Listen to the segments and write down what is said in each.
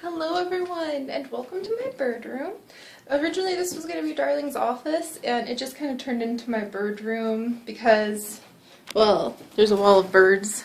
Hello everyone, and welcome to my bird room. Originally this was going to be Darling's office, and it just kind of turned into my bird room because, well, there's a wall of birds.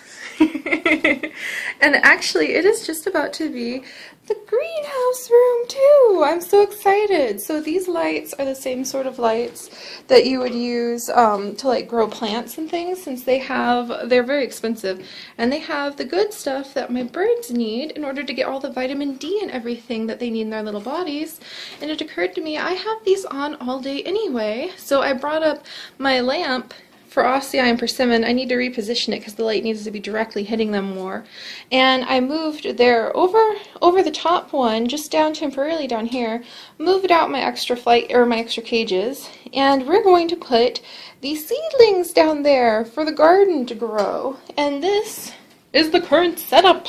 And actually it is just about to be the greenhouse room too. I'm so excited. So these lights are the same sort of lights that you would use to like grow plants and things, since they're very expensive, and they have the good stuff that my birds need in order to get all the vitamin D and everything that they need in their little bodies. And it occurred to me, I have these on all day anyway, so I brought up my lamp for mossy and persimmon. I need to reposition it because the light needs to be directly hitting them more. And I moved their over the top one, just down temporarily down here, moved out my extra my extra cages, and we're going to put these seedlings down there for the garden to grow. And this is the current setup.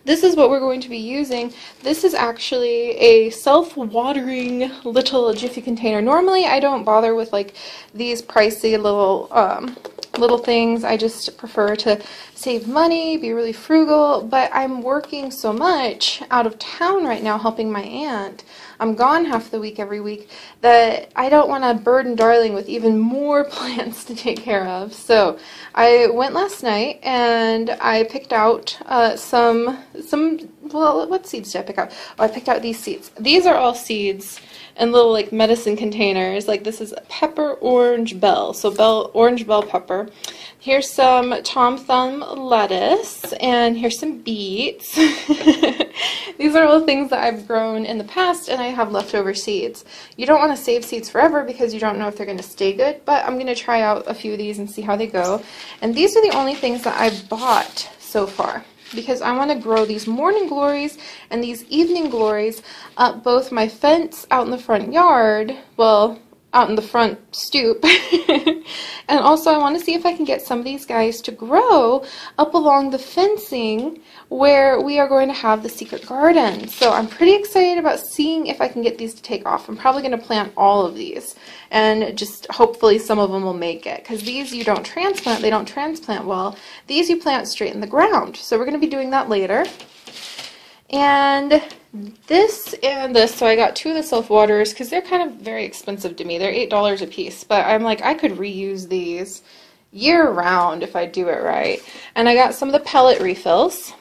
This is what we're going to be using. This is actually a self-watering little Jiffy container. Normally I don't bother with like these pricey little things. I just prefer to save money, be really frugal, but I'm working so much out of town right now helping my aunt. I'm gone half the week every week that I don't want to burden Darling with even more plants to take care of. So I went last night and I picked out well, what seeds did I pick out? Oh, I picked out these seeds. These are all seeds in little like medicine containers. Like this is pepper orange bell, so orange bell pepper. Here's some Tom Thumb lettuce, and here's some beets. These are all things that I've grown in the past, and I have leftover seeds. You don't want to save seeds forever because you don't know if they're going to stay good, but I'm going to try out a few of these and see how they go. And these are the only things that I've bought so far, because I want to grow these morning glories and these evening glories up both my fence out in the front yard, well, out in the front stoop, and also I want to see if I can get some of these guys to grow up along the fencing where we are going to have the secret garden. So I'm pretty excited about seeing if I can get these to take off. I'm probably going to plant all of these, and just hopefully some of them will make it, because these you don't transplant, they don't transplant well. These you plant straight in the ground. So we're going to be doing that later. And this and this, so I got two of the self-waters because they're kind of very expensive to me. They're $8 a piece, but I'm like, I could reuse these year-round if I do it right. And I got some of the pellet refills.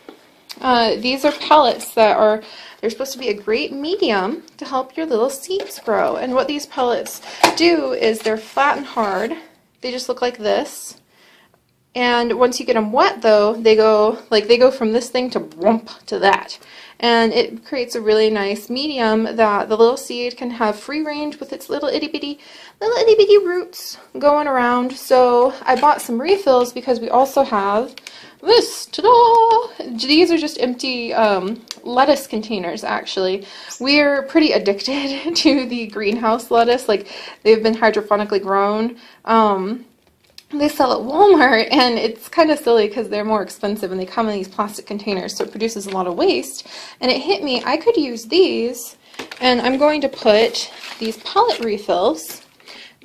These are pellets that they're supposed to be a great medium to help your little seeds grow. And what these pellets do is they're flat and hard. They just look like this. And once you get them wet, though, they go from this thing to whoomp to that. And it creates a really nice medium that the little seed can have free range with its little itty bitty roots going around. So I bought some refills because we also have this. Ta-da! These are just empty lettuce containers, actually. We're pretty addicted to the greenhouse lettuce. Like, they've been hydroponically grown. They sell at Walmart, and it's kind of silly because they're more expensive and they come in these plastic containers, so it produces a lot of waste. And it hit me, I could use these, and I'm going to put these pellet refills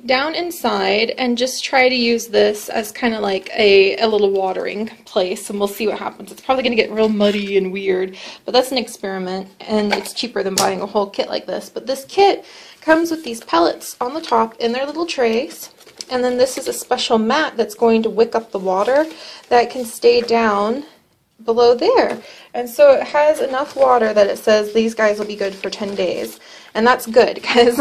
down inside and just try to use this as kind of like a little watering place, and we'll see what happens. It's probably going to get real muddy and weird, but that's an experiment, and it's cheaper than buying a whole kit like this. But this kit comes with these pellets on the top in their little trays. And then this is a special mat that's going to wick up the water that can stay down below there. And so it has enough water that it says these guys will be good for 10 days. And that's good, because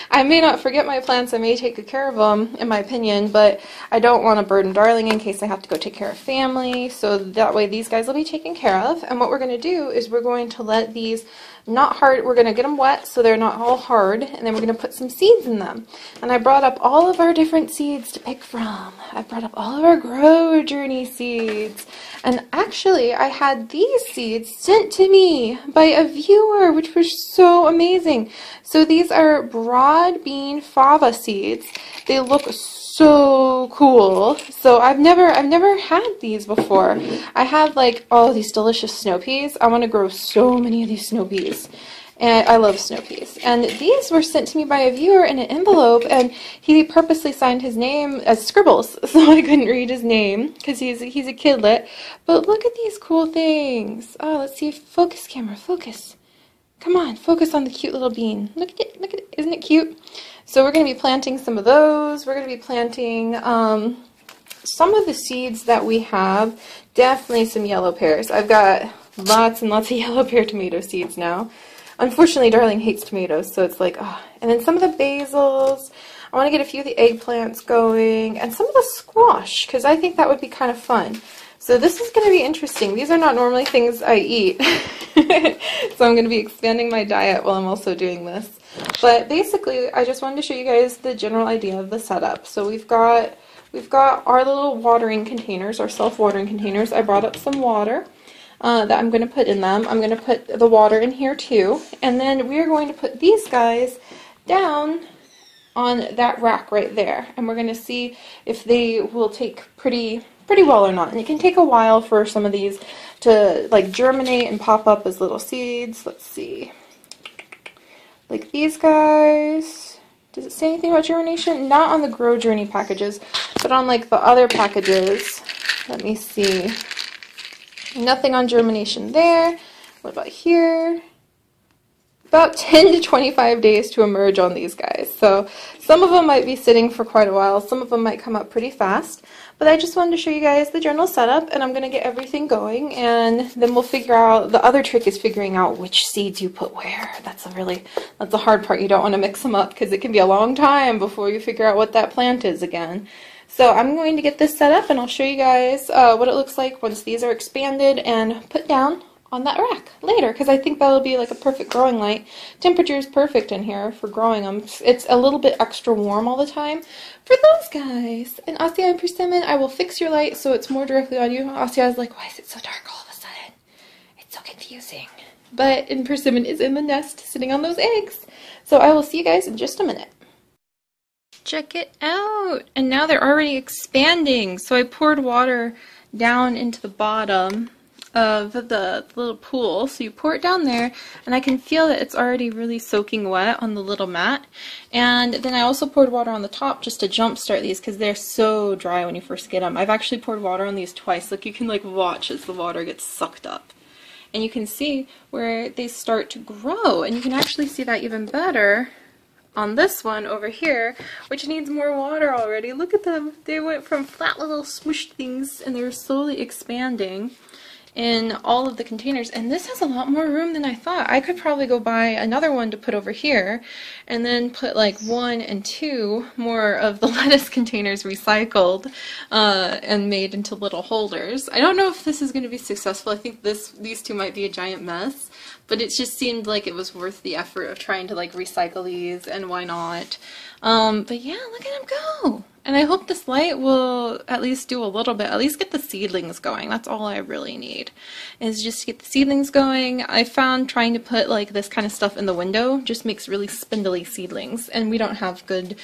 I may not forget my plants, I may take good care of them, in my opinion, but I don't want to burden Darling in case I have to go take care of family. So that way these guys will be taken care of. And what we're going to do is we're going to let these not hard, we're going to get them wet so they're not all hard, and then we're going to put some seeds in them. And I brought up all of our different seeds to pick from. I brought up all of our Grow Journey seeds. And actually, I had these seeds sent to me by a viewer, which was so amazing. So these are broad bean fava seeds. They look so cool. So I've never had these before. I have like all these delicious snow peas. I want to grow so many of these snow peas. And I love snow peas. And these were sent to me by a viewer in an envelope, and he purposely signed his name as Scribbles, so I couldn't read his name because he's a kidlet. But look at these cool things. Oh, let's see. Focus, camera, focus. Come on, focus on the cute little bean. Look at it, look at it. Isn't it cute? So we're going to be planting some of those. We're going to be planting some of the seeds that we have. Definitely some yellow pears. I've got lots and lots of yellow pear tomato seeds now. Unfortunately, Darling hates tomatoes, so it's like, oh. And then some of the basils. I want to get a few of the eggplants going, and some of the squash, because I think that would be kind of fun. So this is going to be interesting. These are not normally things I eat, so I'm going to be expanding my diet while I'm also doing this. But basically, I just wanted to show you guys the general idea of the setup. So we've got our little watering containers, our self-watering containers. I brought up some water that I'm going to put in them. I'm going to put the water in here too, and then we're going to put these guys down on that rack right there, and we're going to see if they will take pretty well or not. And it can take a while for some of these to like germinate and pop up as little seeds. Let's see. Like these guys. Does it say anything about germination? Not on the Grow Journey packages, but on like the other packages. Let me see. Nothing on germination there. What about here? About 10 to 25 days to emerge on these guys. So some of them might be sitting for quite a while. Some of them might come up pretty fast. But I just wanted to show you guys the general setup, and I'm going to get everything going, and then we'll figure out, the other trick is figuring out which seeds you put where. That's the hard part. You don't want to mix them up because it can be a long time before you figure out what that plant is again. So I'm going to get this set up, and I'll show you guys what it looks like once these are expanded and put down on that rack later, because I think that'll be like a perfect growing light. Temperature is perfect in here for growing them. It's a little bit extra warm all the time for those guys. And Asya and Persimmon, I will fix your light so it's more directly on you. Asya is like, why is it so dark all of a sudden? It's so confusing. But Persimmon is in the nest sitting on those eggs. So I will see you guys in just a minute. Check it out! And now they're already expanding. So I poured water down into the bottom of the little pool. So you pour it down there, and I can feel that it's already really soaking wet on the little mat. And then I also poured water on the top just to jumpstart these because they're so dry when you first get them. I've actually poured water on these twice. Like you can like watch as the water gets sucked up. And you can see where they start to grow, and you can actually see that even better on this one over here, which needs more water already. Look at them. They went from flat little smushed things, and they're slowly expanding in all of the containers, and this has a lot more room than I thought. I could probably go buy another one to put over here and then put like 1 and 2 more of the lettuce containers recycled and made into little holders. I don't know if this is going to be successful. I think these two might be a giant mess, but it just seemed like it was worth the effort of trying to like recycle these, and why not? But yeah, look at them go! And I hope this light will at least do a little bit, at least get the seedlings going. That's all I really need, is just to get the seedlings going. I found trying to put like this kind of stuff in the window just makes really spindly seedlings, and we don't have good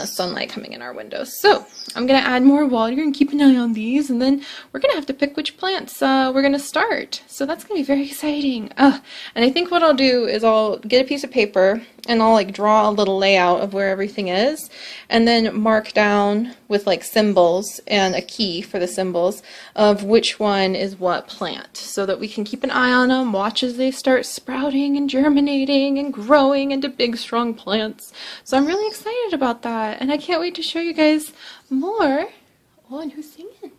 sunlight coming in our windows. So I'm going to add more water and keep an eye on these, and then we're going to have to pick which plants we're going to start. So that's going to be very exciting. And I think what I'll do is I'll get a piece of paper and I'll like draw a little layout of where everything is, and then mark down with like symbols and a key for the symbols of which one is what plant, so that we can keep an eye on them, watch as they start sprouting and germinating and growing into big strong plants. So I'm really excited about that, and I can't wait to show you guys more. Oh, and who's singing?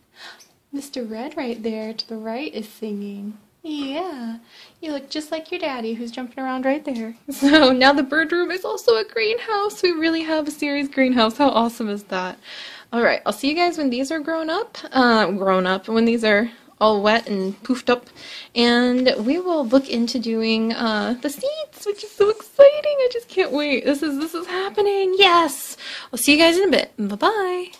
Mr. Red right there to the right is singing. Yeah, you look just like your daddy who's jumping around right there. So now the bird room is also a greenhouse. We really have a serious greenhouse. How awesome is that? Alright, I'll see you guys when these are grown up, when these are all wet and poofed up, and we will look into doing the seeds, which is so exciting. I just can't wait. This is happening. Yes! I'll see you guys in a bit. Bye-bye.